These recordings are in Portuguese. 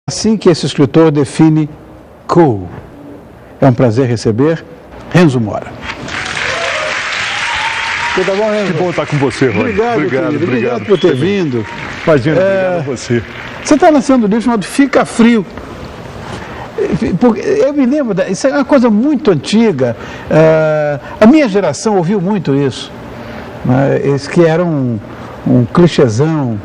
Assim que esse escritor define cool. É um prazer receber Renzo Mora. Tudo bom, Renzo? Que bom estar com você, Rony. Obrigado por ter vindo. Imagina, obrigado a você. Você está lançando um livro chamado Fica Frio. Eu me lembro, isso é uma coisa muito antiga. A minha geração ouviu muito isso. Esse que era um clichêzão.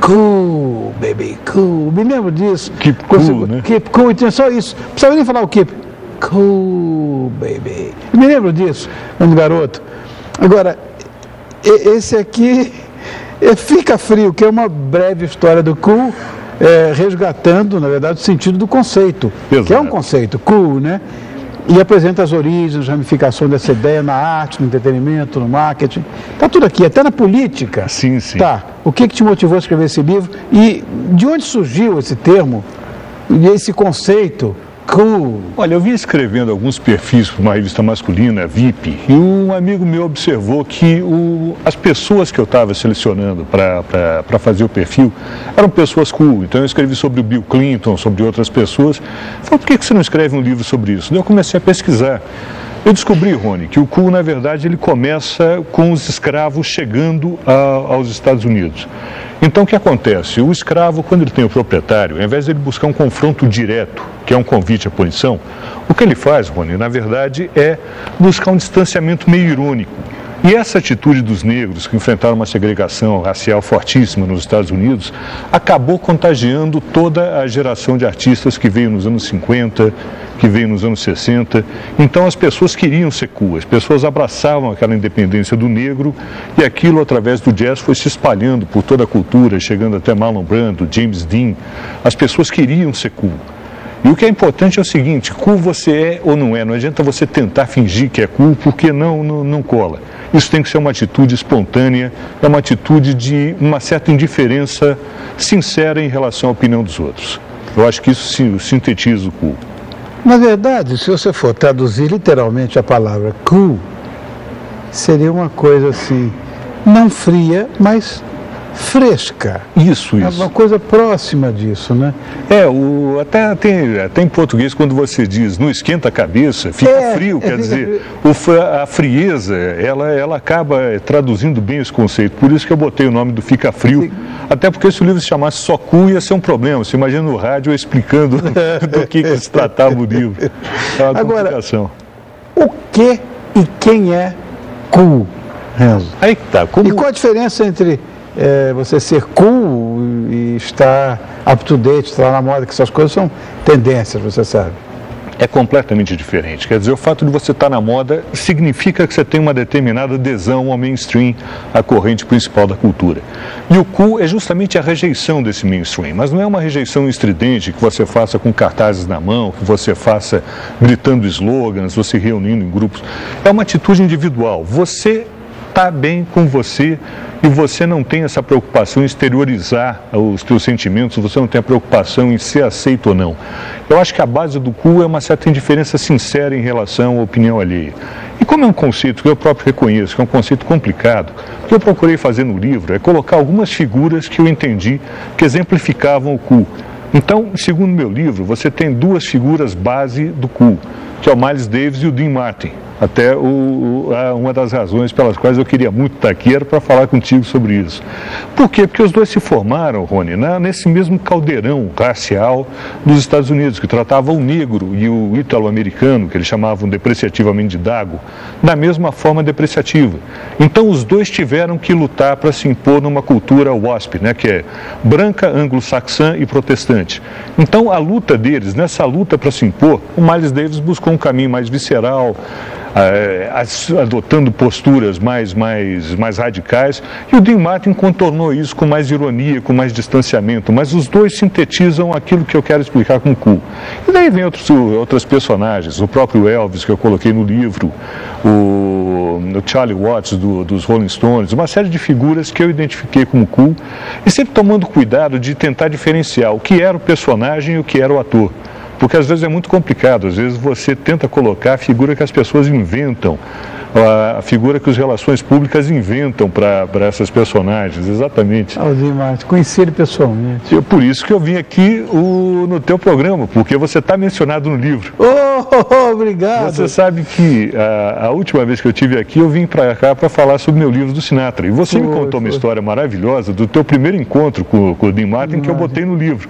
Cool, baby, cool. Me lembro disso. Keep cool, né? Keep cool, e tinha só isso. Não precisava nem falar o keep. Cool, baby. Me lembro disso, quando garoto. Agora, esse aqui Fica Frio, que é uma breve história do cool, resgatando, na verdade, o sentido do conceito. Exato. Que é um conceito, cool, né? E apresenta as origens, as ramificações dessa ideia na arte, no entretenimento, no marketing. Está tudo aqui, até na política. Sim, sim. Tá. O que te motivou a escrever esse livro? E de onde surgiu esse termo, esse conceito, cool? Olha, eu vim escrevendo alguns perfis para uma revista masculina, VIP, e um amigo meu observou que as pessoas que eu estava selecionando para fazer o perfil eram pessoas cool. Então eu escrevi sobre o Bill Clinton, sobre outras pessoas. Falei, por que você não escreve um livro sobre isso? Daí eu comecei a pesquisar. Eu descobri, Rony, que o cool, na verdade, ele começa com os escravos chegando aos Estados Unidos. Então, o que acontece? O escravo, quando ele tem o proprietário, ao invés de ele buscar um confronto direto, que é um convite à punição, o que ele faz, Rony, na verdade, é buscar um distanciamento meio irônico. E essa atitude dos negros, que enfrentaram uma segregação racial fortíssima nos Estados Unidos, acabou contagiando toda a geração de artistas que veio nos anos 50, que veio nos anos 60. Então as pessoas queriam ser cool, as pessoas abraçavam aquela independência do negro e aquilo, através do jazz, foi se espalhando por toda a cultura, chegando até Marlon Brando, James Dean. As pessoas queriam ser cool. E o que é importante é o seguinte, cool você é ou não é, não adianta você tentar fingir que é cool, porque não cola. Isso tem que ser uma atitude espontânea, é uma atitude de uma certa indiferença sincera em relação à opinião dos outros. Eu acho que isso sintetiza o cool. Na verdade, se você for traduzir literalmente a palavra cool, seria uma coisa assim, não fria, mas fresca. Isso. É uma coisa próxima disso, né? Até em português, quando você diz não esquenta a cabeça, fica frio, quer dizer, a frieza, ela acaba traduzindo bem esse conceito. Por isso que eu botei o nome do Fica Frio. Sim. Até porque se o livro se chamasse só cool, ia ser um problema. Você imagina no rádio explicando do que se tratava o livro. É uma complicação. O que e quem é cool, Renzo? Aí tá. E qual a diferença entre você ser cool e estar up to date, estar na moda, que essas coisas são tendências, você sabe? É completamente diferente. Quer dizer, o fato de você estar na moda significa que você tem uma determinada adesão ao mainstream, à corrente principal da cultura. E o cool é justamente a rejeição desse mainstream, mas não é uma rejeição estridente que você faça com cartazes na mão, que você faça gritando slogans, você reunindo em grupos. É uma atitude individual. Você está bem com você e você não tem essa preocupação em exteriorizar os teus sentimentos, você não tem a preocupação em ser aceito ou não. Eu acho que a base do cool é uma certa indiferença sincera em relação à opinião alheia. E como é um conceito que eu próprio reconheço, que é um conceito complicado, o que eu procurei fazer no livro é colocar algumas figuras que eu entendi que exemplificavam o cool. Então, segundo meu livro, você tem duas figuras base do cool, que é o Miles Davis e o Dean Martin. Até uma das razões pelas quais eu queria muito estar aqui era para falar contigo sobre isso. Por quê? Porque os dois se formaram, Rony, nesse mesmo caldeirão racial dos Estados Unidos, que tratava o negro e o ítalo-americano, que eles chamavam depreciativamente de dago, da mesma forma depreciativa. Então os dois tiveram que lutar para se impor numa cultura WASP, né, que é branca, anglo-saxã e protestante. Então a luta deles, nessa luta para se impor, o Miles Davis buscou um caminho mais visceral, adotando posturas mais radicais, e o Dean Martin contornou isso com mais ironia, com mais distanciamento, mas os dois sintetizam aquilo que eu quero explicar com cool. E daí vem outros personagens, o próprio Elvis, que eu coloquei no livro, o Charlie Watts dos Rolling Stones, uma série de figuras que eu identifiquei como cool, e sempre tomando cuidado de tentar diferenciar o que era o personagem e o que era o ator. Porque às vezes é muito complicado, às vezes você tenta colocar a figura que as pessoas inventam a figura que as relações públicas inventam para essas personagens, exatamente. O Dean Martin, conheci ele pessoalmente. Por isso que eu vim aqui no teu programa, porque você está mencionado no livro. Obrigado. Você sabe que a última vez que eu estive aqui, eu vim para cá para falar sobre o meu livro do Sinatra. E você me contou uma história maravilhosa do teu primeiro encontro com o Dean Martin, que eu botei no livro.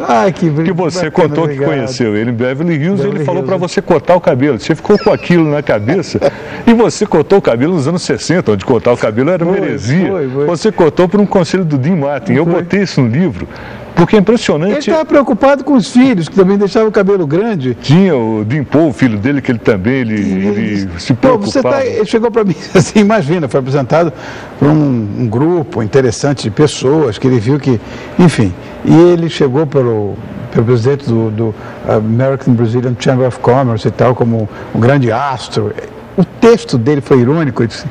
Que você contou que conheceu ele em Beverly Hills, ele falou para você cortar o cabelo. Você ficou com aquilo na cabeça e você cortou o cabelo nos anos 60, onde cortar o cabelo era uma heresia. Você cortou por um conselho do Dean Martin. Eu botei isso no livro. Porque é impressionante. Ele estava preocupado com os filhos, que também deixavam o cabelo grande. Tinha o Dean Paul, o filho dele, que ele também ele se preocupava. Ele chegou para mim assim, imagina, foi apresentado por um grupo interessante de pessoas, que ele viu que, enfim, e ele chegou pelo presidente do American Brazilian Chamber of Commerce e tal, como um grande astro. O texto dele foi irônico, ele disse: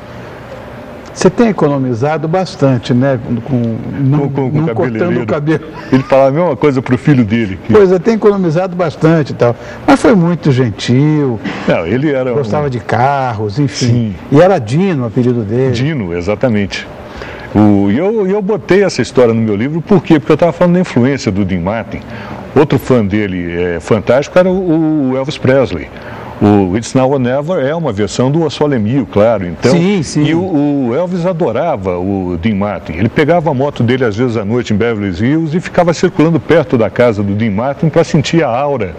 você tem economizado bastante, né? Não cortando o cabelo. Ele falava a mesma coisa para o filho dele. Pois é, tem economizado bastante e tal. Mas foi muito gentil. Não, ele era gostava de carros, enfim. Sim. E era Dino o apelido dele. Dino, exatamente. E eu botei essa história no meu livro, por quê? Porque eu estava falando da influência do Dean Martin. Outro fã dele fantástico era o Elvis Presley. O It's Now or Never é uma versão do Solemio, claro. Então, sim. E o Elvis adorava o Dean Martin. Ele pegava a moto dele às vezes à noite em Beverly Hills e ficava circulando perto da casa do Dean Martin para sentir a aura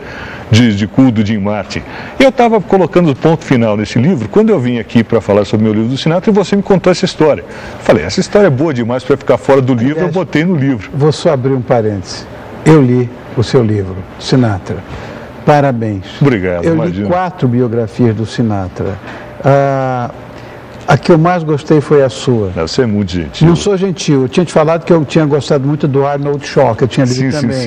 de cool do Dean Martin. Eu estava colocando o ponto final nesse livro quando eu vim aqui para falar sobre o meu livro do Sinatra e você me contou essa história. Falei, essa história é boa demais para ficar fora do livro, eu botei no livro. Vou só abrir um parêntese. Eu li o seu livro, Sinatra. Parabéns. Obrigado. Eu li 4 biografias do Sinatra. A que eu mais gostei foi a sua. Você é muito gentil. Não sou gentil. Eu tinha te falado que eu tinha gostado muito do Arnold Shaw, que eu tinha lido também. Sim.